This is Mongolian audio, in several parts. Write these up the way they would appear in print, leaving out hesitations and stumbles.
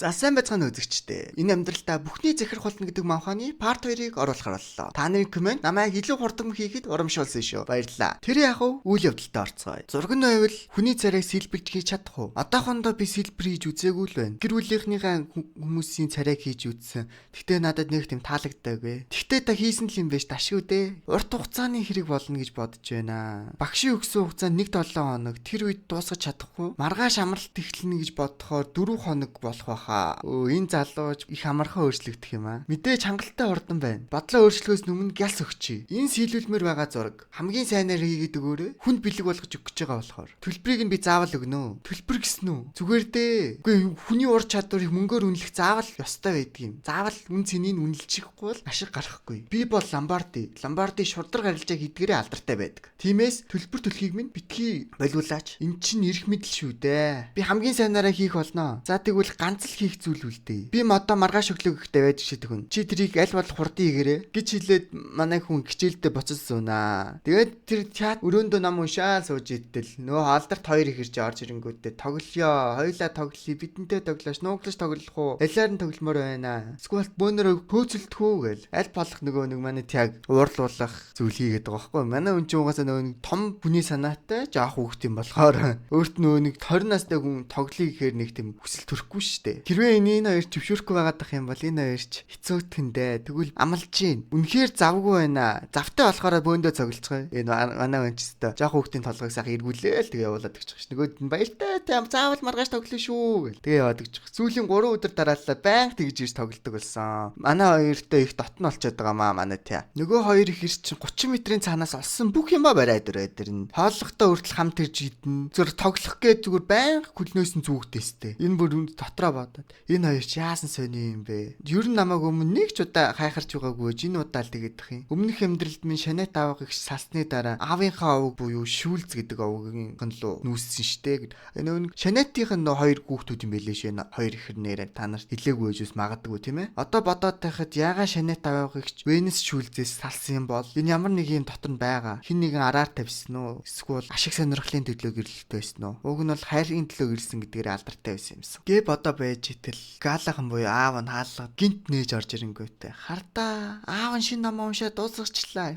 За сайн байцгаана үзэгчдээ. Энэ амьдралдаа бүхний захирах болно гэдэг манхааны part 2-ыг оруулахар боллоо. Та нарын комент намайг илүү хурдан хийхэд урамшуулсан шүү. Баярлалаа. Тэр яг үйл явдалтай орцгоё. Зурган байвал хүний царайг сэлбэрж хийж чадах уу? Одоохондоо би сэлбэр хийж үзээгүй л байна. Гэр бүлийнхнийхээ хүмүүсийн царайг хийж үзсэн. Гэхдээ надад нэг тийм таалагдаагүй. Гэхдээ та хийсэн л юм биш ташгүй дээ. Урт хугацааны хэрэг болно гэж бодож байна. Багшийн өгсөн хугацаа 1-7 хоног. Тэр үед дуусгаж чадахгүй. Маргааш амралт эхэлнэ гэж бодохоор 4 хоног болох байх. Энэ залууч их амархан өөрчлөгдөх юм аа. Мэдээж хангалттай хурдан байна. Бодлоо өөрчлөхөөс өмнө гялс өгчий. Энэ сийлүүлмээр байгаа зураг хамгийн сайнаар хийгээд өгөөрэй. Хүнд бэлэг болгож өгч байгаа болохоор. Төлбөрийг нь би заавал өгнө. Төлбөр гэсэн үү? Зүгээр дээ. Үгүй хүний ур чадварыг мөнгөөр үнэлэх заавал ёстой байдаг юм. Заавал үн цэнийг үнэлчихгүй бол ашиг гарахгүй. Би бол Ламбарди шурдар гарилжаа хийдгээрээ алдартай байдаг. Тиймээс төлбөр төлөхийг минь битгий болиулаач. Эн чинь эрх мэдэл шүү дээ. Би хамгийн сайнаараа хийх болно. За тэгвэл ганц л хийх зүйл үлдээ. Би модоо маргааш өглөө гэхдээ байж шийдэх хүн. Чи тэрийг аль болох хурдан хийгээрэй гэж хэлээд манай хүн хичээлдээ буцсан сууна. Тэгээд тэр чат өрөөндөө ном уншаал сууж идэл. Нөө хаалдарт хоёр их ирж орж ирэнгүүтээ тоглоё. Хоёлаа тоглоё. Бидэнтэй тоглоош. Нууглаж тоглох уу? Алиар нь тогломоор байна. Эсвэл бөөнөрөө хөөцөлдөх үү гэл. Аль болох нөгөө нэг манай тяг уурлуулах зүйл хийгээд байгаа байхгүй. Манай хүн чинь угаасаа нөгөө нэг том хүний санаатай жоох хүүхд юм болохоор өөрт нөгөө нэг 20 настай хүн тоглоё гэхээр нэг тийм хүсэл төрөхгүй шүү дээ. Хэрвээ энэ хоёр төвшөрөхгүй байгаадах юм бол энэ хоёр ч хэцүүтгэндээ тэгвэл амлаж гин. Үнэхээр завгүй байна. Завтай болохоор бөөндөө цоглцгоё. Энэ манай өнчстэй жоох хүүхдийн толгойг сайхан эргүүлээл тэгээ явуулаад өгчих ш. Нөгөөд нь баяртай тийм заавал маргааш тоглоё шүү гэл. Тэгээ яваад өгчих. Сүүлийн 3 өдөр дараалал байнга тэгж ирж тоглодог болсон. Манай хоёртой их дотн болчиход байгаа маа манай тий. Нөгөө хоёр их ирч 30 метрийн цаанаас олсон бүх юмаа бариад өрөөд ирнэ. Хооллохтой хүртэл хамт ирж идэнэ. Зүр тоглох гэж зүгээр байнга хүлнөөс нь зүгтээстэй. Энэ бүр дотроо бодоод энэ хоёр ч яасан сони юм бэ? Ер нь намайг өмнө нэг ч удаа хайхарч байгаагүй энэ удаа л тэгээд их юм. Өмнөх амьдралд минь шанет аавыг салсны дараа аавынхаа овог буюу шүүлц гэдэг овгийн руу нүүссэн штэ гэд. Энэ шанетийнх нь хоёр хүүхдүүд юм байлээ шээ. Хоёр ихэр нэрээ та нарт хэлээгүй байжус магадгүй тийм ээ. Одоо бодоод тахад ягаа шанет аавыг ч Венес шүүлцээс салсан юм бол энэ ямар нэг юм дотор нь байгаа. Хин нэгэн араар тавьсан уу? Эсвэл ашиг сонирхлын төлөө гэрлэлтэй байсан уу? Уг нь бол хайрын төлөө гэрсэн гэдгээр алдартай байсан юмсан. Гэ бодоо байж итэл гаалахан буюу аав нь хаалга гинт нээж орж ирэнгүүтээ хардаа аав нь шинэ ном уншаад дуусгачлаа.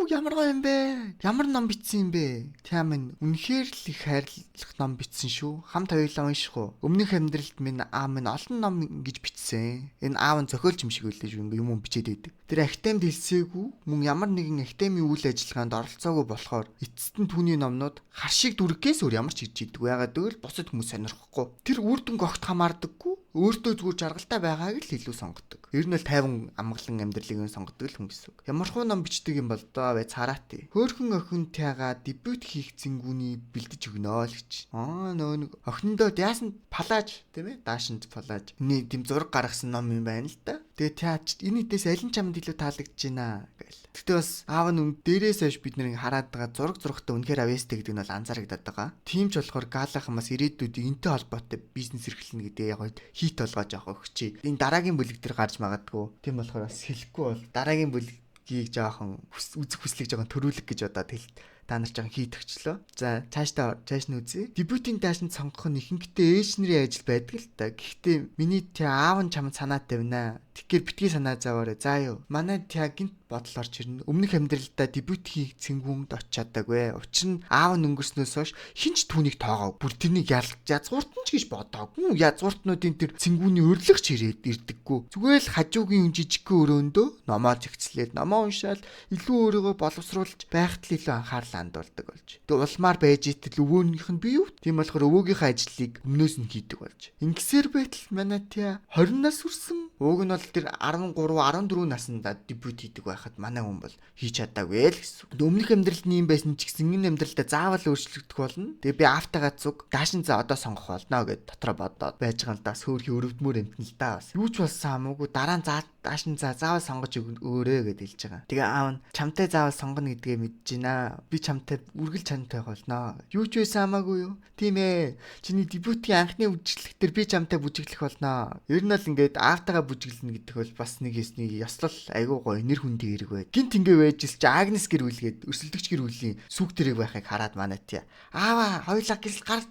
Ямар гоё юм бэ? Ямар ном бичсэн юм бэ? Тийм ээ үнэхээр л их хайрлах ном бичсэн шүү. Хамт хоёулаа унших уу? Өмнөх амьдралд минь аав минь олон ном ингэж бичсэн. Энэ аав нь зохиолч юм шиг үлээж юм бичээд байдаг. Тэр академид хэлсээгүй мөн ямар нэгэн академийн үйл ажиллагаанд оролцоогүй болохоор эцэст нь түүний номнууд хар шиг дүргээс өөр ямар ч хийж идэггүй. Ягаад гэвэл бусад хүмүүс сонирхгүй. Тэр үр дүнг огт хамаардаггүй. Өөртөө зүгээр жаргалтай байгааг л илүү сонгодог. Ер нь л 50 амгалан амьдралыг нь сонгодог л хүн гэсэн үг. Ямархуу ном бичдэг юм бол доо бай цараатай. Хөөхөн охин тяга дебют хийх зингүүний бэлдэж өгнө л гэж. Нөө нэг охиндоо яасан палаж тийм ээ? Даашинд палаж. Нэг тийм зураг гаргасан ном юм байна л да. Тэгээ таач энэ дэс аль нь чамд илүү таалагдж байна гэл. Гэтэ бас аав нь дээрээс хойш бид нарыг хараад байгаа зурагтай үнэхээр авьяастай гэдэг нь бол анзаарагдаад байгаа. Тийм ч болохоор гаалахмаас ирээдүйд энтэй холбоотой бизнес эрхлэнэ гэдэг яг хит толгойж авах өгчий. Энэ дараагийн бүлэг дээр гарч магадгүй. Тийм болохоор бас хэлэхгүй бол дараагийн бүлгийг жоохон үзэх хүслийг жоохон төрүүлэх гэж бодоод та нар жоохон хийдэгчлөө. За цааш нь үзье. Дебютийн даашнд сонгох нь ихэнхдээ ээж нарын ажил байдаг л та. Гэхдээ миний аав нь чамд санаа тавина. Тэгэхээр битгий санаа заваарай. За юу. Манай тягийн бодол орж ирнэ. Өмнөх амьдралдаа дебют хийх цэнгүүнд очиж чадаагүй. Учир нь аав нь өнгөрснөөс хойш хинч түүнийг тоогоо. Бүр тэрнийг язгуурт нь ч гэж бодоагүй. Язгууртнуудын тэр цэнгүүний өрлөгч ирээд ирдэггүй. Зүгээр л хажуугийн жижигхэн өрөөндөө номоо зэгцлээд номоо уншаал илүү өөрийгөө боловсруулж байхад л илүү анхаарал хандуулдаг болж. Тэг улмаар байж итэл өвөөнийх нь бий юу? Тийм болохоор өвөөгийнхөө ажлыг өмнөөс нь хийдэг болж. Ингэсээр байтал манай тя 20 нас хүрсэн. Ууг нь бол тэр 13 14 наснда дебют хийдэг байхад манай хүн бол хийж чадаагүй л гэсэн. Өмнөх амьдралд нь юм байсан ч гэсэн энэ амьдралдаа заавал өөрчлөгдөх болно. Тэгээ би аавтайгаа зүг даашин за одоо сонгох болно гэд дотроо бодоод байж байгаа л да сөөрхий өрөвдмөр юм л да бас. Юу ч болсон хамаагүй дараа нь даашин за заавал сонгож өгөөрэй гэд хэлж байгаа. Тэгээ аав нь чамтай заавал сонгоно гэдгээ мэдэж байна. Би чамтай үргэлж чамтай болно. Юу ч байсан хамаагүй юу? Тийм ээ. Чиний дебютийн анхны үжиглэх дээр би чамтай бүжиглэх болно. Ер нь л ингээд аавтайгаа бүжиглэнэ гэдэг бол бас нэг ёсны ёслол айгуу гоё нэр хүндийн хэрэг байд. Гинт ингээ байжс чи Агнес гэр үлгээд өрсөлдөгч гэр үлийн сүг тэрэг байхыг хараад манай тий. Аава хоёулаа гисэл гар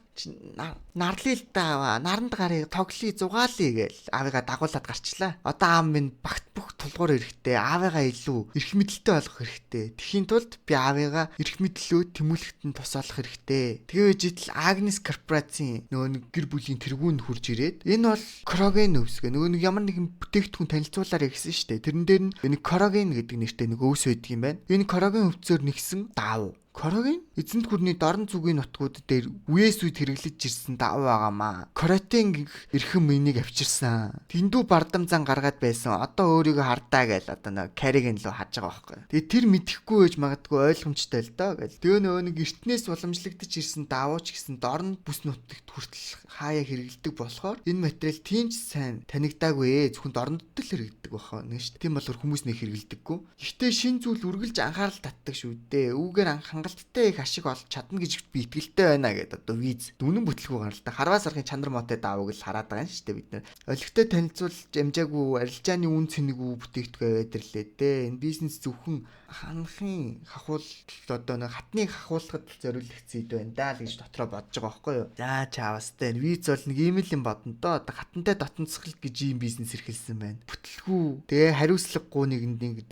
Нарлил та наранд гарыг тоглоё зугаалъя гээл аавыгаа дагуулад гарчлаа. Одоо аав минь багт бүх тулгуур эрэхтэй аавыгаа илүү эрх мэдэлтэй болгох хэрэгтэй. Тэхийн тулд би аавыгаа эрх мэдлөө тэмүүлэхэд нь тусаалах хэрэгтэй. Тэгээд жидэл Агнес корпорацийн нөгөө гэр бүлийн тэргүүнд хурж ирээд энэ бол Кроген өвсгөө нөгөө ямар нэгэн бүтээгдэхүүн танилцуулаарэ гэсэн шүү дээ. Тэрэн дээр нь энэ Кроген гэдэг нэртэй нэг өвс байдаг юм байна. Энэ Кроген өвцөөр нэгсэн даав. Кроген эзэнт гүрний дорн зүгийн нутгууд дээр үеэс үед хэрэглэж ирсэн даав байгаамаа. Коротын эрхэм мэнийг авчирсан. Тэндүү бардамзан гаргаад байсан. Одоо өөрийгөө хардаа гээл одоо нэг Кариген лөө хаж байгаа байхгүй. Тэгээ тэр мэдэхгүй байж магадгүй ойлгомжтой л доо гээл. Тэгээ нөгөө нэг эртнээс уламжлагдаж ирсэн даавууч гэсэн дорн бүс нутагт хүртэл хаяа хэрэгэлдэг болохоор энэ материал тийм ч сайн танигдаагүй зөвхөн дорнод л хэрэгэлдэг баха нэг шүү дээ. Тийм болохоор хүмүүс нэг хэрэгэлдэггүй. Гэхдээ шин зүйл үргэлж анхаарал татдаг шүү дээ. Үүгээр хангалттай их ашиг олж чадна гэж би итгэлтэй байна гэдэг одоо виз дүнэн бүтлгүй гаралтай харваа сархын чанар мотой даавыг л хараад байгаа юм шүү дээ бид нар. Олигтой танилцуулж амжаагүй арилжааны үн цэнэгүй бүтээгдэхүүн аваад ирлээ дээ. Энэ бизнес зөвхөн ханхын хахуулт одоо нэг хатныг хахуулахад зориулагдсан зүйл байна даа л гэж дотроо бодож байгаа байхгүй юу. За чаавастай виз бол нэг ийм л юм бодно доо. Одоо хатантай дотносгол гэж ийм бизнес эрхэлсэн байна. Бүтлгүй тэгээ хариуцлагагүй нэг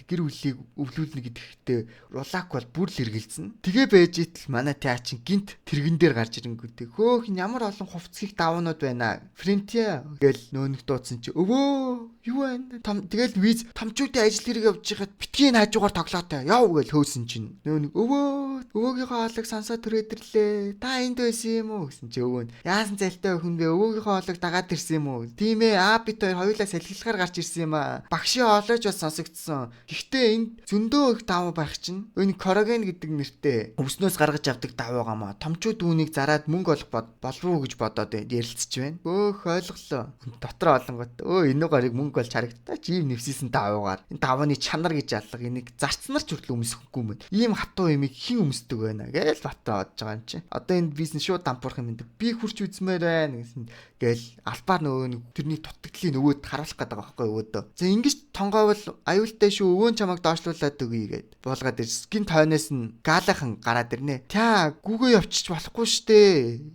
гэр бүлийг өвлүүлнэ гэдэгтээ рулак бол бүр л эргэлзэн. Тэгээ байж итл манай теачин гинт тэрэгэн дээр гарч ирэнгүүтэй хөөх ямар олон хувцсыг давнууд байна. Френтиа гэл нөөнөх дуудсан чи өвөө юу байна? Тэгэл виз томчуудын ажил хэрэг явж байхад битгий хажуугаар тоглоотой яв гэл хөөсөн чинь нөөнөх өвөөгийнхөө хоолыг сонсоод төрөөдөрлээ. Та энд байсан юм уу гэсэн чи өвөө яасан зайлтай хүн бэ? Өвөөгийнхөө хоолыг дагаад ирсэн юм уу? Тийм ээ бит хоёр хоёулаа салхилахаар гарч ирсэн юм аа. Багшийн хоолойч бас сонсогдсон. Гэхдээ энд зөндөө их давуу байх чинь энэ Кроген гэдэг нэртэй өвснөөс гаргаж авдаг давуу гамаа. Томчууд үүнийг зараад мөнгө олох болов уу гэж бодоод ярилцж байна. Өөх ойлголоо. Дотор олонгот энэ гарыг мөнгө болж харагдтаа чи ийм нэвсийсэн давуугаар энэ давааны чанар гэж алга энийг зарцнаар ч хүртэл өмсөхгүй юм. Ийм хатуу юмыг хэн өмсдөг байна гэж батаа бодож байгаа юм чи. Одоо энэ бизнес шууд дампуурах юм даа. Би хурч үзмээр байна гэсэн гээл албаар нөгөө тэрний дутагдлыг өвөөд харуулах гэдэг байгаа байхгүй өвөөдөө. За ингэж тонгоовол аюултай шүү өвөө чамайг доошлуулад өгье гэд болгоод ирсэн тойноос нь гаалахан гараад ирнэ. Тя гүгөө явчих болохгүй штэ.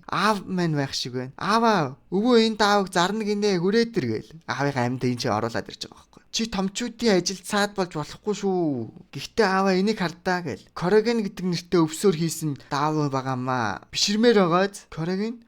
Аав маань байх шиг байна. Аава өвөө энэ даавыг зарна гинэ хүрээд ир гээл. Аавынхаа амьд энэ чи оруулаад ирж байгаа байхгүй. Чи томчуудын ажилд цаад болж болохгүй шүү. Гэхдээ аава энийг хардаа гээл. Кроген гэдэг нэртэй өвсөөр хийсэн даав байгаамаа. Биширмээр байгааз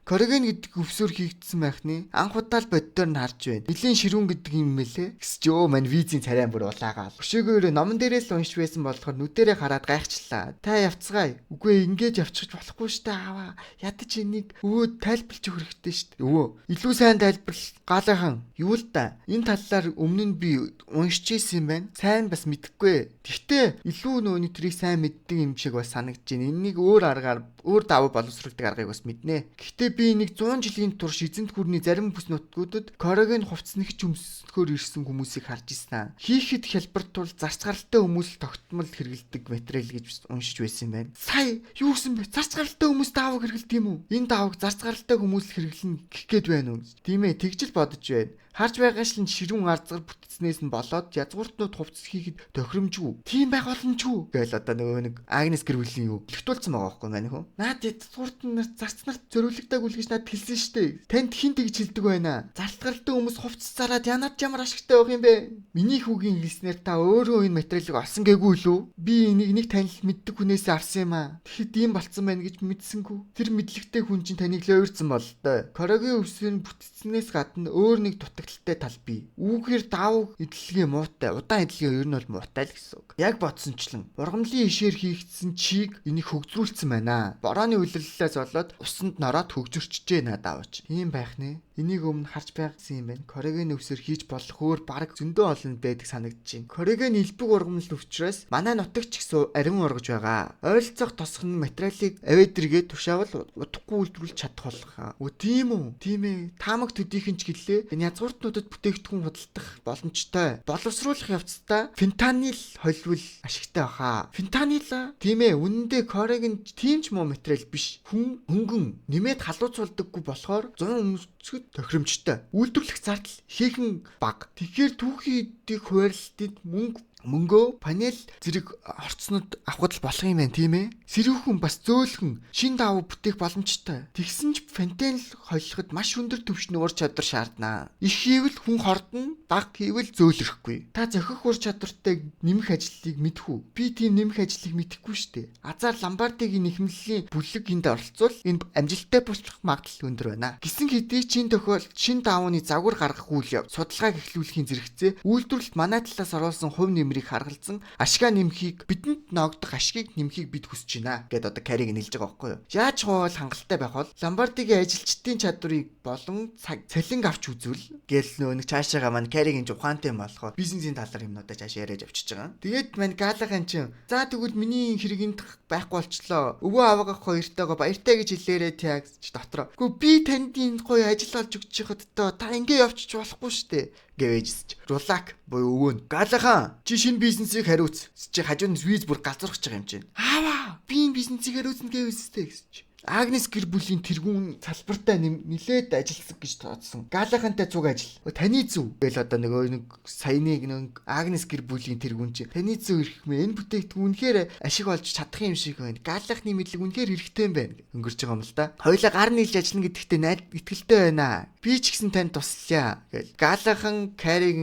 Кроген гэдэг өвсөөр хийгдсэн байхны анх удаал боддоор нь харж байна. Нилийн ширүүн гэдэг юм мэлээ. Гэсч өө мань визийн царай бүр улаагаал. Өшөөгөөр номон дээрээс уншиж байсан болохоор нүдэрээ хараад гайхчлаа. Та явцгаая. Үгүй ингэж явчих болохгүй штэ аава. Ядаж энийг өвөө тайлбарлаж өгөх хэрэгтэй штэ. Өвөө илүү сайн тайлбарлал гаалаахан. Юу л да. Энэ талаар өмнө нь би уншиж ирсэн юм байна. Сайн бас мэдэхгүй. Гэхдээ илүү нөөний трийг сайн мэддэг юм шиг бас санагдаж байна. Энийг өөр аргаар өөр давуу боловсруулдаг аргыг бас мэднэ. Гэхдээ би энийг 100 жилийн турш эзэнт гүрний зарим бүс нутгуудад Кроген хувцснэгч өмсөхөөр ирсэн хүмүүсийг харж ирсэн. Хийхэд хялбарт тул зарц гаралтай хүмүүс тогтмол хэрэгэлдэг материал гэж уншиж байсан юм байна. Сая юу гэсэн бэ? Зарц гаралтай хүмүүс даавыг хэрэгэлдэг юм уу? Энэ даавыг зарц гаралтай хүмүүс хэрэглэнэ гэх гээд байна уу? Тийм ээ, тэгж л бодож байна. Харж байгаа шин ширүүн арзгар бүтцнээс нь болоод язгууртнууд хувцс хийхэд тохиромжгүй. Тийм байх боломжгүй. Гээл одоо нөгөө нэг Агнес гэр бүлийн юу лэгтүүлсэн байгаа байхгүй маань хөө. Наад язгуурт нар зарц нарт зориулагдаагүй л гэж над хэлсэн штэ. Танд хин тэгж хэлдэг байна. Зарцгаралтай хүмүүс хувцс зараад янаад ямар ашигтай байх юм бэ? Миний хүүгийн хэлснээр та өөрөө энэ материалыг олсон гээгүй лүү? Би энийг нэг танил мэддэг хүнээс авсан юм аа. Тэгэхэд ийм болцсон байна гэж мэдсэнгүү. Тэр мэдлэгтэй хүн чинь таныг л уйрсан болтой. Крогийн өвсөөр бүтцнээс гадна өөр нэг дутагдaltaй тал бий. Үүгээр давуу эдлэгийн муутай, удаан эдлэгийн ер нь бол муутай л гэсэн үг. Яг бодсончлон ургамлын ишээр хийгдсэн чийг энийг хөгжрүүлсэн байна. Борооны үлрэллээс болоод усанд нороод хөгжөрчжээ надад авч. Ийм байх нэ. Энийг өмнө харж байгсан юм байна. Крогийн өвсөөр хийж болох өөр бараг зөндөө олон байдаг санагдаж байна. Крогийн элбэг ургамал өвчрөөс манай нутагч гэсэн арин ургаж байгаа. Ойролцоох тосгон материалыг аваад иргээд тушаавал удахгүй үйлдвэрлэж чадах болох. Өө тийм үү? Тийм ээ. Таамаг төдийхөн ч гэлээ. Энэ язгууртнуудад бүтээгдэхүүн худалдах боломжтой. Боловсруулах явцдаа фентанил холвол ашигтай баха. Фентанил тийм ээ. Үнэндээ Крогийн тийм ч муу материал биш. Хөнгөн нэмээд халууцуулдаггүй болохоор 100 өмсгөд тохиромжтой. Үйлдвэрлэх зардал хийхэн бага. Тэгэхээр түүхийдийг хуваарлтад мөнгө Мөнгөө панел зэрэг орцнод авах болох юм байна тийм ээ. Сэрүүхэн бас зөөлхөн шин давуу бүтээх боломжтой. Тэгсэн ч фентanyл холилоход маш өндөр түвшний ур чадвар шаардна. Их хийвэл хүн хордно, бага хийвэл зөөлрөхгүй. Та зохих ур чадвартай нэмэх ажлыг мэдэх үү? Би тийм нэмэх ажлыг мэдэхгүй шүү дээ. Азар Ламбардигийн нэхэмлэлийн бүлэг энд оролцвол энэ амжилттай болох магадлал өндөр байна. Гэсэн хэдий чин тохиолдолд шин давууны загвар гаргах үйл явц судалгааг эхлүүлэхийн зэрэгцээ үйлдвэрлэлд манай талаас оруулсан хувь нэмрийг харгалзан ашгаа нэмхийг бидэнд ногдох ашгийг нэмхийг бид хүсэж байна гэд одоо Кариг нэлж байгаа байхгүй юу. Яаж хоол хангалттай байх бол Ламбардигийн ажилчдын чадварыг болон цалин авч үзвэл гээл нэг цаашаага маань Каригийн ухаантай болохоор бизнесийн талаар юмнуудаа цааш яриад авчиж байгаа. Тэгээд маань гаалахын чин за тэгвэл миний хэрэгэнд байхгүй болчлоо. Өвөө аваагах хоёртойгоо баяртай гэж хэлээрээ тягч дотор. Гэхдээ би танд энэ гоё ажил олж өгч чихад та ингэ явчих болохгүй штэ гэвэжсэж. Рулак буюу өвөө нь гаалахан чи шинэ бизнесийг хариуц. Чи хажууд нь виз бүр галзуурах гэж байгаа юм чинь. Аава би энэ бизнесийг хариуцна гэвэжтэй гэж. Агнес гэр бүлийн тэргүүн салбартаа нилээд ажилласан гэж тооцсон. Гаалахантай цуг ажил. Таны зүв. Тэгэл одоо нэг саяныг нэг Агнес гэр бүлийн тэргүүн чи таны зүв ирэх мэ энэ бүтээгдэхүүн үнэхээр ашиг олж чадах юм шиг байна. Гаалахны мэдлэг үнэхээр хэрэгтэй юм байна. Өнгөрч байгаа юм л да. Хоёулаа гар нийлж ажиллана гэдэгтээ итгэлтэй байна. Би ч гэсэн танд туслая гэл. Гаалахан, Кариг,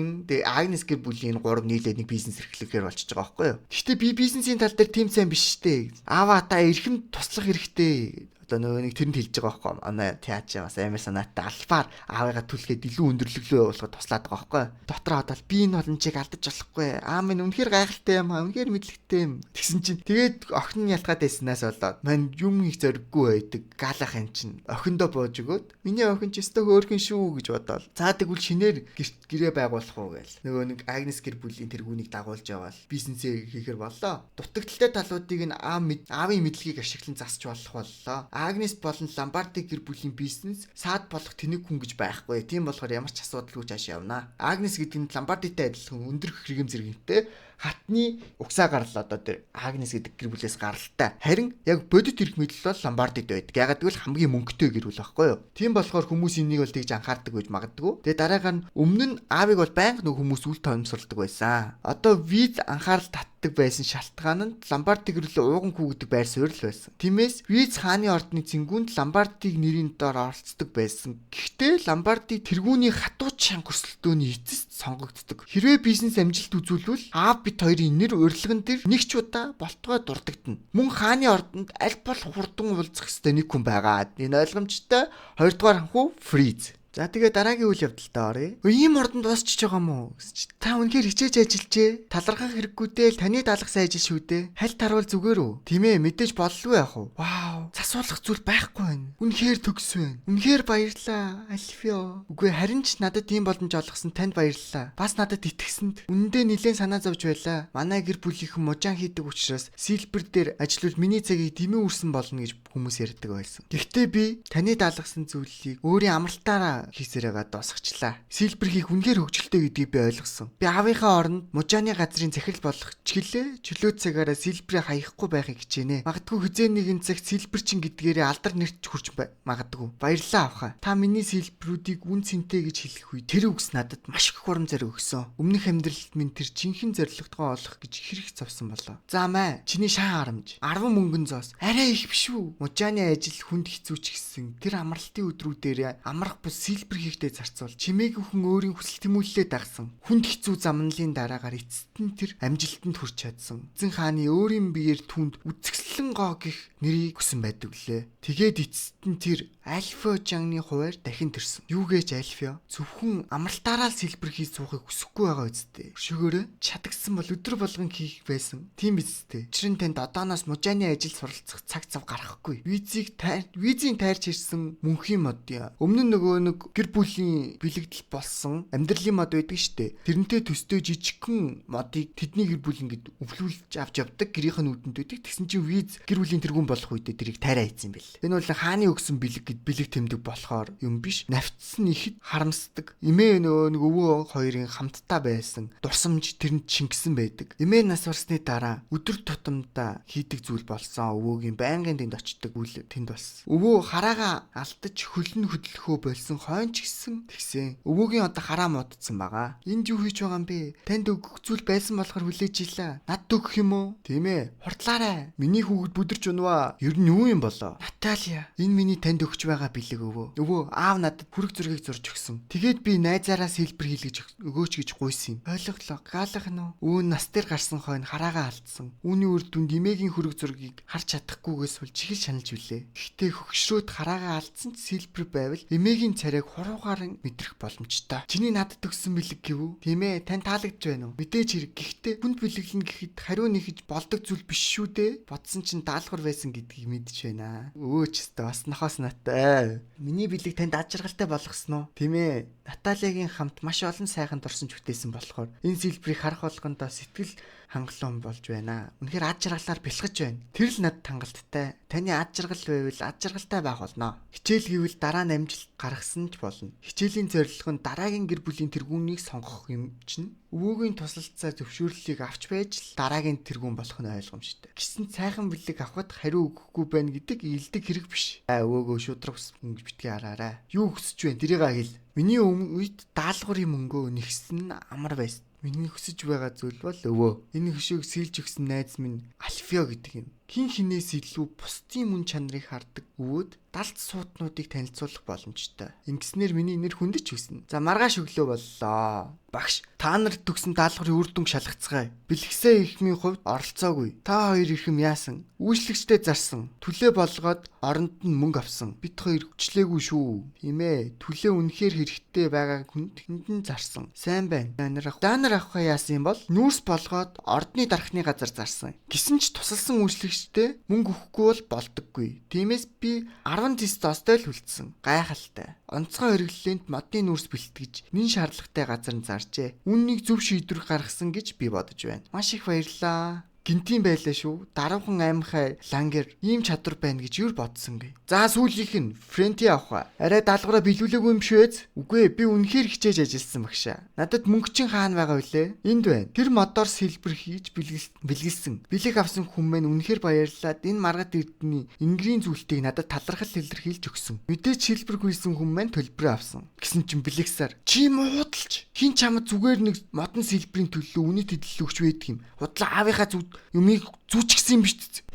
Агнес гэр бүлийн 3 нийлээд нэг бизнес эрхлэхээр болчихж байгаа байхгүй юу. Гэхдээ би бизнесийн тал дээр тийм сайн биш штэ. Аава та эрхэм туслах хэрэгтэй. Одоо нэг тэрэнд хэлж байгаа байхгүй. Манай театр бас амар санаатай алфаар аавыгаа түлхээд илүү өндөрлөглөө явуулахад туслаад байгаа байхгүй. Дотор хадаад би энэ боломжийг алдаж болохгүй. Аа минь үнэхээр гайхалтай юм аа. Үнэхээр мэдлэгтэй юм. Тэгсэн чинь тэгээд охин нь ялгаад байснаас болоод мань юм их зориггүй байдаг. Гаалахын чинь охиндоо бууж өгөөд миний охин ч өстө хөөрхөн шүү гэж бодоол. За тэгвэл шинээр гэрээ байгуулах уу гээл. Нөгөө нэг Агнес гэр бүлийн тэргүүнийг дагуулж яваал бизнесээ хийхэр боллоо. Дутагдaltaй талуудыг нь аавын мэдлэгийг ашиглан засч болох боллоо. Агнес болон Ламбарди гэр бүлийн бизнес саад болох тэнэг хүн гэж байхгүй. Тийм болохоор ямар ч асуудалгүй цааш явна. Агнес гэдэг нь Ламбардитай адилхан өндөр хэрэгэм зэрэгтэй хатны угсаа гарлаа одоо тэр Агнес гэдэг гэр бүлээс гаралтай. Харин яг бодит эрх мэдэл бол Ламбардид байдаг. Ягаад гэвэл хамгийн мөнгөтэй гэр бүл байхгүй юу? Тийм болохоор хүмүүс энийг бол тэгж анхаардаг гэж магадгүй. Тэгээ дараагаар нь өмнө нь аавыг бол байнга нөх хүмүүс үл тоомсордог байсан. Одоо виз анхаарал татдаг байсан шалтгаан нь Ламбарди гэр бүлийн ууган хүү гэдэг байр суурь л байсан. Тиймээс виз хааны ордны цэнгүүнд Ламбардиг нэрийн доор оролцдог байсан. Гэхдээ Ламбарди тэргүүний хатуу чанга өрсөлдөөний эцэст сонгогддог. Хэрвээ бизнес амжилт үзүүлвэл аав бит хоёрын нэр урилган дээр нэг ч удаа болтгой дурддагдана. Мөн хааны ордонд аль болох хурдан уулзах ёстой нэг хүн байгаа. Энэ ойлгомжтой. Хоёрдугаар ханху Фриз. За тэгээ дараагийн үйл явдалтай оръё. Ийм ордонд дуусчихж байгаа мó? Та үнэхээр хичээж ажиллажээ. Талархах хэрэггүй дээ. Таны даалгах сайн ажил шүү дээ. Хальт харуул зүгээр үү? Тийм ээ, мэдээж боллоо яах вэ? Вау, засуулах зүйл байхгүй байна. Үнэхээр төгс байна. Үнэхээр баярлаа. Альфио. Үгүй харин ч надад ийм боломж олгосон танд баярлалаа. Бас надад итгэсэнд үнэндээ нэлээд санаа зовж байлаа. Манай гэр бүлийнхэн мужаан хийдэг учраас сэлбэр дээр ажиллавал миний цагийг дэмий үрсэн болно гэж хүмүүс ярьдаг байсан. Гэхдээ би таны даалгасан зүйлийг өөрийн амралтаараа хийсээрээ дуусгачлаа. Сэлбэр хийх үнэхээр хөвгчлөлтэй гэдгийг би ойлгосон. Би аавынхаа оронд мужааны газрын захирал болох чиглэлээ чөлөө цагаараа сэлбэрээ хаяхгүй байхыг хичээнэ. Магадгүй хизээ нэгэн цагт сэлбэрчин гэдгээрээ алдар нэрч хурж магадгүй. Баярлалаа авахаа. Та миний сэлбэрүүдийг үн цэнтэй гэж хэлэх үе тэр үгс надад маш их урам зориг өгсөн. Өмнөх амьдралд минь тэр жинхэнэ зоригтойгоо олох гэж хэрэг зовсон болоо. За маа, чиний шаан харамж 10 мөнгөн зоос арай их биш үү? Мужааны ажил хүнд хэцүү ч гэсэн тэр амралтын өдрүүдээр амрах бус сэлбэр хийхдээ зарцуул. Чимээгүй хүн өөрийн хүсэл тэмүүллээ дагсан. Хүнд хэцүү замналын дараагаар эцэст нь тэр амжилтанд хүрч чадсан. Эзэн хааны өөрийн биеэр түнд үзэсгэлэн гоо гих нэрийг өгсөн байдаг лээ. Тэгээд эцэст нь тэр Альфио Жангны хуваар дахин төрсөн. Юу гэж Альфио? Зөвхөн амралтаараа сэлбэр хийж суухыг хүсэхгүй байгаа үсттэй. Өшөөгөөрөө чадагсан бол өдөр болгон хийх байсан. Тийм биз дээ. Учир нь танд одооноос мужааны ажил суралцах цаг зав гарахгүй. Визийн тайрч ирсэн мөнхийн мод яа. Өмнө нь нөгөө нэг гэр бүлийн бэлэгдэл болсон амьдралын мод байдаг штэ. Тэрнтэй төстэй жижигхэн модыг тэдний гэр бүл ингээд өвлүүлж авч явдаг. Гэрийнх нь үүдэнд өгдөг. Тэгсэн чинь виз гэр бүлийн тэргүүн болох үедээ тэрийг тайраа хийсэн бэл. Энэ бол хааны өгсөн бэлэг тэмдэг болохоор юм биш. Навцсан ихэд харамсдаг. Эмээ нөгөө нэг өвөө хоёрын хамтдаа байсан. Дурсамж тэрэнд шингэсэн байдаг. Эмээ нас барсны дараа өдөр тутамдаа хийдэг зүйл болсон. Өвөөгийн байнгын тэнд очдог үйл тэнд болсон. Өвөө хараагаа алдаж хөлн хөдлөхөө болсон хойно ч гэсэн тэгсэн. Өвөөгийн одоо хараа муудсан байгаа. Энд юу хийж байгаа юм бэ? Танд өгөх зүйл байсан болохоор хүлээж илаа. Надд өгөх юм уу? Тийм ээ. Хурдлаарай. Миний хүүхэд бүдэрч унваа. Ер нь юу юм болоо? Наталья, энэ миний танд өгч байгаа бэлэг өвөө. Өвөө, аав надад хүрэг зургийг зурж өгсөн. Тэгээд би найзаараа сэлбэр хийлгэж өгөөч гэж гуйсан юм. Ойлголоо. Гаалах нь уу? Өвөө нас дээр гарсан хойно хараагаа алдсан. Үүний үр дүнд эмээгийн хүрэг зургийг харж чадахгүйгээс бол чихэл шаналж билээ. Гэхдээ хөгшрөөд хараагаа алдсан ч сэлбэр байвал эмээгийн царайг хуруугаар мэдрэх боломжтой. Чиний надад өгсөн бэлэг гэв үү? Тийм ээ, тань таалагдж байна уу? Мэдээж хэрэг. Гэхдээ хүнд бэлэглэн гэхэд хариу нэхэж болдог зүйл биш шүү дээ. Бодсон чинь даалгавар байсан гэдгийг мэдж байна. Өөч өстө бас нохоос натай. Миний бэлэг танд аж аргалтай болгосон уу? Тийм ээ. Натальягийн хамт маш олон сайханд орсон жүхтээсэн болохоор энэ сэлбэрийг харах болгондоо сэтгэл хангалуун болж байна. Үнэхээр аж аргалаар бэлгэж байна. Тэр л надад хангалттай. Таны аж аргал байвал аж аргалтай байх болно. Хичээл гэвэл дараа нь амжилт гаргасан ч болно. Хичээлийн зорилго нь дараагийн гэр бүлийн тэргүүнийг сонгох юм чинь өвөөгийн тусалцаа зөвшөөрлөлийг авч байж л дараагийн тэргүүн болох нь ойлгомжтой. Гэсэн сайхан бэлэг авахд хариу өгөхгүй байна гэдэг ийдэг хэрэг биш. Өвөөгөө шудраг гэж битгий хараарай. Юу хүсэж байна? Тэрийг хэл. Миний үед даалгаврын мөнгөө нэгсэн амар байсан. Миний хүсэж байгаа зүйл бол өвөө. Энэ хөшөөг сэлж өгсөн найз минь Альфио гэдэг юм. Хин хинээс илүү бусдын мөн чанарыг хардаг өвөөд далд суутнуудыг танилцуулах боломжтой. Ингэснээр миний нэр хүндэж өгсөн. За маргааш өглөө боллоо. Багш, та нар төгсөн даалгаврын үр дүнг шалгацгаая. Бэлгсэн эрхмийн хувьд оролцоогүй. Та хоёр эрхэм яасан? Үйлчлэгчтэй зарсан. Төлөө болгоод оронд нь мөнгө авсан. Бид хоёр хүчлээгүй шүү. Тийм ээ. Төлөө үнэхээр хэрэгтэй байгаа хүнд хиндэн зарсан. Сайн байна. Данар авахаа яасан юм бол нүүрс болгоод ордны дарахны газар зарсан. Гисэн ч тусалсан үйлчлэгчтэй мөнгө өгөхгүй бол болдоггүй. Тиймээс би 10 тест остой л үлдсэн. Гайхалтай. Онцгой хэрэглээнд модны нүүрс бэлтгэж нэн шаардлагатай газар нь заржээ. Үннийг зөв шийдвэр гаргасан гэж би бодож байна. Маш их баярлалаа. Гинтийн байлаа шүү. Даруухан аймхай лангер ийм чадвар байна гэж юу бодсонгүй. За сүүлийнх нь френти авах. Арай даалгавраа биелүүлээгүй юм шүү ээ. Үгүй ээ, би үнэхээр хичээж ажилласан багшаа. Надад мөнгө чин хаана байгаа вүлээ? Энд байна. Тэр модоор сэлбэр хийж бэлгэлсэн. Бэлэг авсан хүн маань үнэхээр баярлалаа. Энэ маргад эрдний ингрийн зүйлтийг надад талархал илэрхийлж өгсөн. Мэдээж сэлбэр гүйсэн хүн маань төлбөр авсан. Гэсэн чинь бэлэгсаар чи муудалж хин чамд зүгээр нэг модон сэлбэрийн төлөө үнэт хөдөл өгч байдаг юм. Худлаа аавынхаа юмыг зүүчихсэн юм биш үү?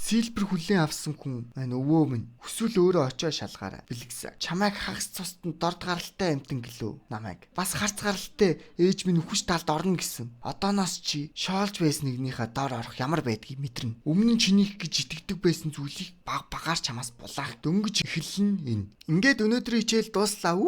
Сэлбэр хүлээн авсан хүн маань өвөө минь хүсвэл өөрөө очоо шалгаарай. Бэлгсэн. Чамайг хагас цустанд дорд гаралтай амтан гэлөө намайг. Бас харц гаралтай ээж минь үхэж талд орно гэсэн. Одооноос чи шоолж байсан нэгнийхээ дор орох ямар байдгийг мэдэрнэ. Өмнө нь чинийх гэж итгэдэг байсан зүйлийг багаар чамаас булаах дөнгөж эхэлнэ энэ. Ингээд өнөөдрийн хичээл дууслаа.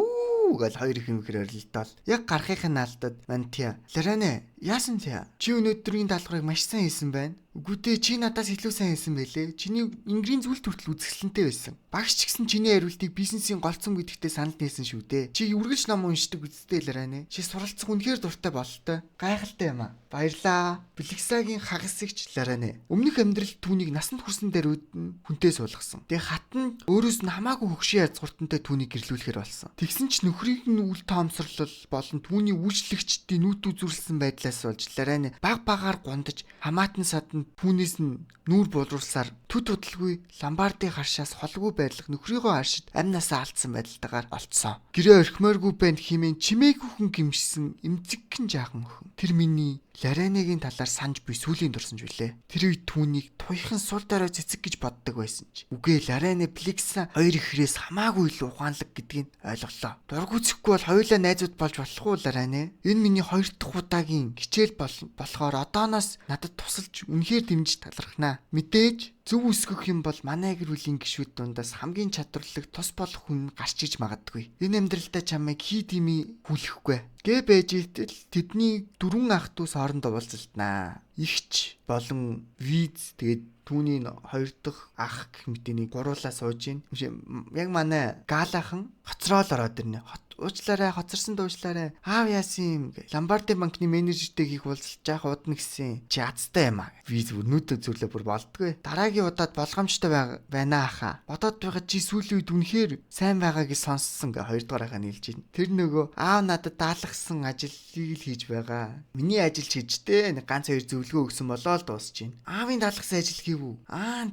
Гэл хоёр их юмхэр орилдоол. Яг гарахын наалтад Мантия. Лоране, яасан тя? Чи өнөөдрийн даалгаврыг маш сайн хийсэн байна. Үгүйтэй чи надаас илүү сайн хийсэн байлээ. Чиний ингрийн зүйлт хүртэл үзэсгэлэнтэй байсан. Багш ч гэсэн чиний хариултыг бизнесийн голцсон гэдэгтээ санал нийсэн шүү дээ. Чи үргэлж ном уншдаг үстэй Лоране. Чи суралцах үнэхээр дуртай бололтой. Гайхалтай юм аа. Баярлаа. Бэлгсагийн хагасгч Лоране. Өмнөх амьдрал түүнийг насанд хүрсэн даруйд нь хүнтэй суулгасан. Тэгээ хатан өөрөөс нь хамаагүй хөгшин язгууртантай түүнийг гэрлүүлэхэр болсон. Тэгсэн ч нөхрийг нь үл тоомсорлол болон түүний үйлчлэгчдийн нүүт үзүүлсэн байдлаас болж Лоране багаар гундаж хамаатан саданд түүнээс нь нүүр болруулсаар төд удалгүй ламбардын харшаас холгүй байрлах нөхрийгөө харшид амнасаа алдсан байдалтайгаар олцсон. Гэрээ орхимооргүй байна хэмээн чимээгүйхэн гимшсэн эмзэгхэн жаахан өхөн. Тэр миний Лоренегийн талаар санаж би сүлийн дурсамж билээ. Тэр үед түүнийг туйхан сул дараа цэцэг гэж боддог байсан ч. Үгүй Лорене Блекса хоёр ихрээс хамаагүй илүү ухаанлаг гэдгийг ойлголоо. Дургүйцэхгүй бол хоёулаа найзууд болж болох уу Лорене? Энэ миний хоёр дахь удаагийн хичээл болохоор одооноос надад тусалж үнэхээр дэмжиж талархнаа. Мэдээж зөв үсгэх юм бол манай гэр бүлийн гишүүд дундаас хамгийн чадварлаг тус болох хүн гарч иж магадгүй. Энэ амьдралдаа чамайг хий дими хүлэхгүй. Гэ байж итэл тэдний дөрвөн ах дүүс хоорондоо уулзалтнаа. Игч болон виз тэгээд түүний хоёр дахь ах гэх мэт нэг гуруулаа сууж ийн. Яг манай гаалаахан хоцроол ороод ирнэ. уучлаарай, хоцорсон дуучлаарай. Аав яасан юм гэ. Ламбарди банкны менежертэйг уулзалж яах удна гэсэн. Чи азтай юм аа. Виз бүр нүдэ зүрлээ бүр болдгоо. Дараагийн удаад болгоомжтой байна аха. Бодоод байгаа чи сүүлийн үед үнэхээр сайн байгааг сонссон гэ 2 дугаар хаа нийлж байна. Тэр нөгөө аав надад даалгасан ажилыг л хийж байгаа. Миний ажил хийжтэй нэг ганц 2 зөвлөгөө өгсөн болоо л дуусч байна. Аавын даалгасан ажил хийвүү?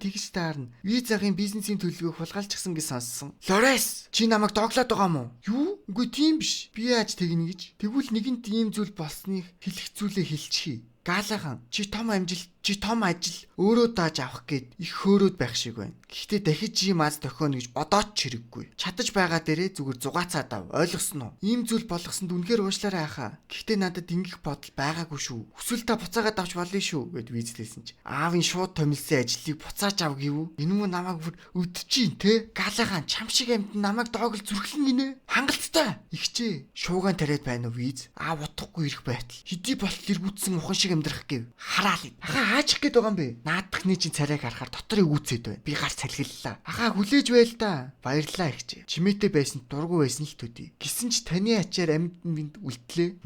Тэгж таарна. Визагийн бизнесийн төлөвлөгөөг хулгайлчихсан гэж сонссон. Лорес, чи намайг дооглоод байгаа мó? Юу? Үгүй тийм биш. Би яаж тэгнэ гэж? Тэгвэл нэгэнт ийм зүйл болсныг хэлэх зүйлээ хэлчихье. Гаалаахан чи том ажил өөрөө дааж авах гээд их хөөрөөд байх шиг байна. Гэхдээ дахиж ийм аз тохионо гэж бодоод ч хэрэггүй. Чадаж байгаа дээрээ зүгээр зугаацаад ав. Ойлгосноо? Ийм зүйл болгосонд үнэхээр уушлаарай хаа. Гэхдээ надад ингэх бодол байгаагүй шүү. Хүсвэл та буцаагаад авч болно шүү гэд визлээсэн чи. Аавын шууд томилсон ажлыг буцааж ав гэв. Энэ мөн намайг бүр өдчихин те. Гаалаахан чам шиг амт намайг доогл зүрхлэн гинэ. Хангалттай. Игчээ. Шуугаан тариад байна уу виз? Утахгүй ирэх байтал. Хэдий болтол эргүүцсэн ухан шиг амьдрах гэв. Хараал. Аачих гээд байгаа юм бэ? Наадахны чинь царайг харахаар доторыг үүцээд байна. Би гар салхиллаа. Хүлээж байл та. Баярлаа ихчээ. Чимээтэй байсан дургу байсан л төдий. Гисэн ч таны ачаар амьд минь үлдлээ.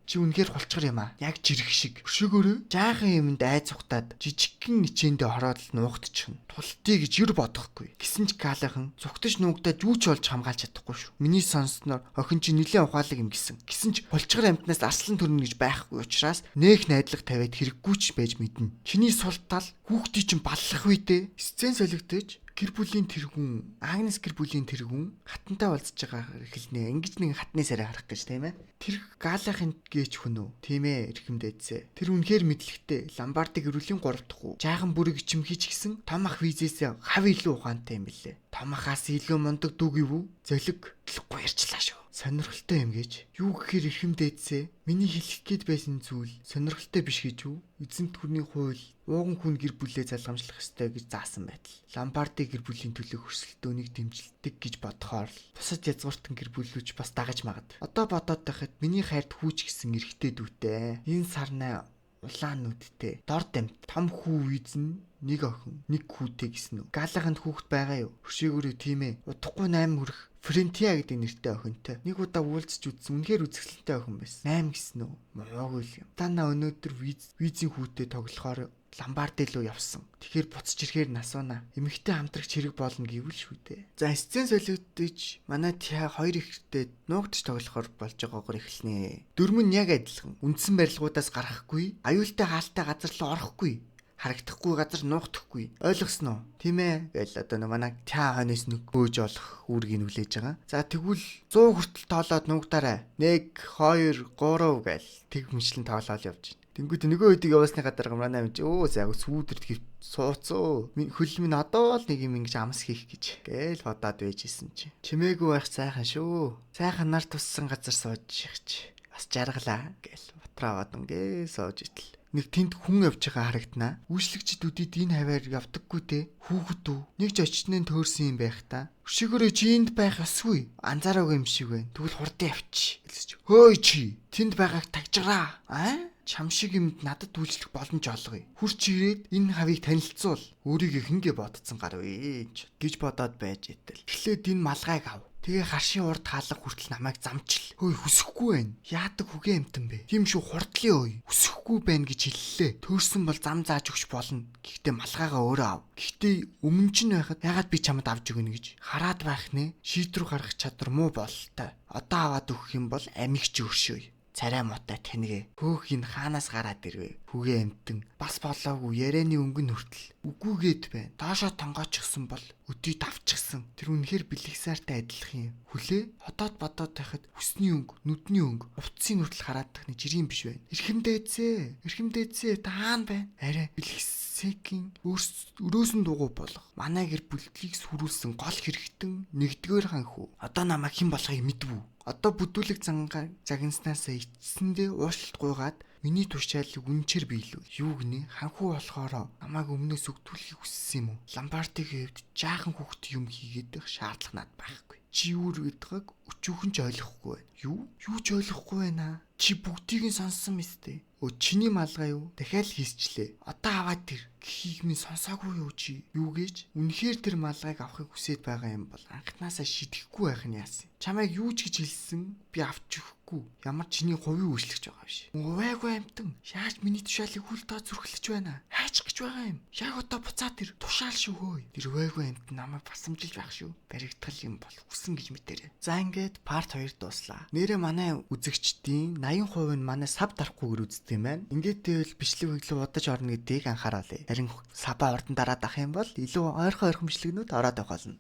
Чи үнэхээр хулчгар юм аа. Яг жирэх шиг. Өшөөгөөрөө жаахан юмд айц ухтаад жижигхэн ничээндээ хороод л нуугдчихна. Тултыг гэж юр бодохгүй. Гисэн ч гаалаахан зүгтэж нуугдаад юу ч болж хамгаалж чадахгүй шүү. Миний сонссноор охин чи нэлээд ухаалаг юм гисэн. Гисэн ч хулчгар амьтнаас арслан төрнө гэж байхгүй учраас нээх найдлага тавиад хэрэггүй ч байж мэднэ. Чиний сул тал хүүхдий чинь баллах үедээ сцен солигдож гэр бүлийн тэргүүн, Агнес гэр бүлийн тэргүүн хатантай уулзж байгаа хэлнэ. Ингэж нэг хатны сарай харах гэж тийм ээ. Тэр гаалахын гээч хүн үү? Тийм ээ, эрхэмдээдсэ. Тэр үнэхээр мэдлэгтэй. Ламбарди гэрүүлийн 3 дахь уу. Жаахан бүрэг чимхийч гисэн том ах визээсээ хав илүү ухаантай юм бэлээ. Том ахаас илүү мундаг дүү гэв үү? Золиг гэлэхгүй ярьчлаа шүү. Сонирхолтой юм гэж. Юу гэхээр эрхэмдээдсэ. Миний хэлэх гээд байсан зүйл сонирхолтой биш гэж үү? Эзэнт гүрний хууль ууган хүн гэр бүлээ залгамжлах ёстой гэж заасан байтал. Ламбарди гэр бүлийн төлөөх өрсөлдөөнийг дэмжилдэг гэж бодохоор л бусад язгууртан гэр бүлүүч бас дагаж магад. Одоо бодоод байхад миний хайрт хүүч гисэн эрэгтэй дүүтэй. Энэ сарнаа улаан нүдтэй. Дор дамт том хүү үйзэн нэг охин, нэг хүүтэй гисэн үү? Гаалаханд хүүхэд байгаа юу? Хөшөөгөрөө тийм ээ. Удахгүй 8 хүрэх Френтиа гэдэг нэртэй охинтой. Нэг удаа уулзч үзсэн. Үнэхээр үзэсгэлэнтэй охин байсан. 8 гисэн үү? Муугүй л юм. Тана өнөөдөр визийн хүүтэй тоглохоор Ламбарди руу явсан. Тэгэхээр буцаж ирэхээр насуунаа. Эмэгтэй хамтрагч хэрэг болно гэвэл шүү дээ. За сцен солиодож манай тиа 2 ихтэй нуугдч тоглохоор болж байгаагаар эхэлнэ. Дөрмөн нь яг адилхан. Үндсэн барилгуудаас гарахгүй, аюултай хаалтай газар руу орохгүй. Харагдахгүй газар нуухдахгүй. Ойлгосноо? Тийм ээ. Гээл одоо манай та хойноос нэг гөөж олох үүргийг хүлээж байгаа. За тэгвэл 100 хүртэл тоолоод нуугдаарай. 1 2 3 гээл тэг мөчлөн тоолоод явж байна. Тэнгүүд нөгөө үеийг яваасныхаа дараа манай амж яг сүүдэрт гэв сууцоо. Хөл минь одоо л нэг юм ингэж амс хийх гэж гээл бодоод байжсэн чи. Чимээгүй байх сайхан шүү. Сайхан нар туссан газар сууж ихч. Бас жаргалаа гээл батраа бадангээ сууж итэл. Нэг тэнд хүн явж байгаа харагданаа. Үйлчлэгчдүүдэд энэ хаваар явдаггүй те. Хүүхэд үү? Нэг ч очтны төөрсөн юм байх та. Өшөөгөрөө чи энд байх ёсгүй. Анзаараагүй юм шиг байна. Тэгвэл хурдан явчих. Хөөе чи. Тэнд байгааг тагжгараа. Чам шиг юмд надад үйлчлэх боломж олгоё. Хурч ирээд энэ хавийг танилцуул. Өөрийгөө хингээ бодцсон гар вэ гэж бодоод байж итэл. Эхлээд энэ малгайг ав. Тэгээ харшийн урд хаалга хүртэл намайг замчил. Хөөе хүсэхгүй байна. Яадаг хүгээ амтан бэ? Тийм шүү хурдлын өөе. Хүсэхгүй байна гэж хэллээ. Төөрсөн бол зам зааж өгч болно. Гэхдээ малгайгаа өөрөө ав. Гэхдээ өмнө чинь байхад ягаад би чамд авч өгнө гэж хараад байх нэ. Шийдвэр гаргах чадвар муу бололтой. Одоо аваад өгөх юм бол амигч өршөөе. Царай муутай тэнгээ. Хөөх энэ хаанаас гараад ирвэ? Хүгээ амтэн бас болоогүй ярианы өнгөн хүртэл үгүйгээд байна. Доошоо тонгоочгсон бол өдий давчихсан. Тэр үнэхээр бэлэгсаартай адилхан юм. Хүлээ хотоод бодоод байхад хүсний өнгө, нүдний өнгө, утсын нүртэл хараад тахны жирийн биш байна. Эрхэмдээцээ таан байна. Арай бэлэгсэгийн өрөөсөн дугуй болох. Манай гэр бүлтгийг сүрүүлсэн гол хэрэгтэн нэгдүгээр хан хүү. Одоо намайг хэн болохыг мэдвүү? Одоо бүдүүлэг загнаснаас ичсэндээ уушлалт гуйгаад миний тушаалыг үнчээр биелүүл. Юу гинэ? Ханхүү болохоор намайг өмнөөс өгдүүлэхийг хүссэн юм уу? Ламбардигийн хувьд жаахан хүүхд юм хийгээд шаардлага над байхгүй. Чи юу гэдгийг өчүүхэн ч ойлгохгүй байна. Юу ч ойлгохгүй байна. Чи бүгдийг нь сонссон мэт. Чиний малгай юу? Дахиад хийсчлээ. Одоо аваад тэр гэхийг минь сонсоогүй юу чи? Юу гэж? Үнэхээр тэр малгайг авахыг хүсэж байгаа юм бол анхнаасаа шидэхгүй байх нь яасан. Чамайг юу ч гэж хэлсэн би авч өгөхгүй. Ямар чиний хувийн үйлчлэгч байгаа биш. Увайгүй амтан. Яаж миний тушаалыг хүл тоо зүрхлэж байна? Хайчих гэж байгаа юм. Яг одоо буцаа тэр тушаал шүү хөөе. Тэр увайгүй амтан намайг басамжилж байх шүү. Баригдгал юм бол хүсэн гэж мэтэрэ. За ингээд part 2 дуслаа. Нэрээ манай үзэгчдийн 80% нь манай сав дарахгүйгээр үздэг юм байна. Ингээд тэгвэл бичлэг хөглөө удаж орно гэдгийг анхаараалаа. Харин саба урдан дараад ах юм бол илүү ойрхон бичлэгнүүд ороод байх болно.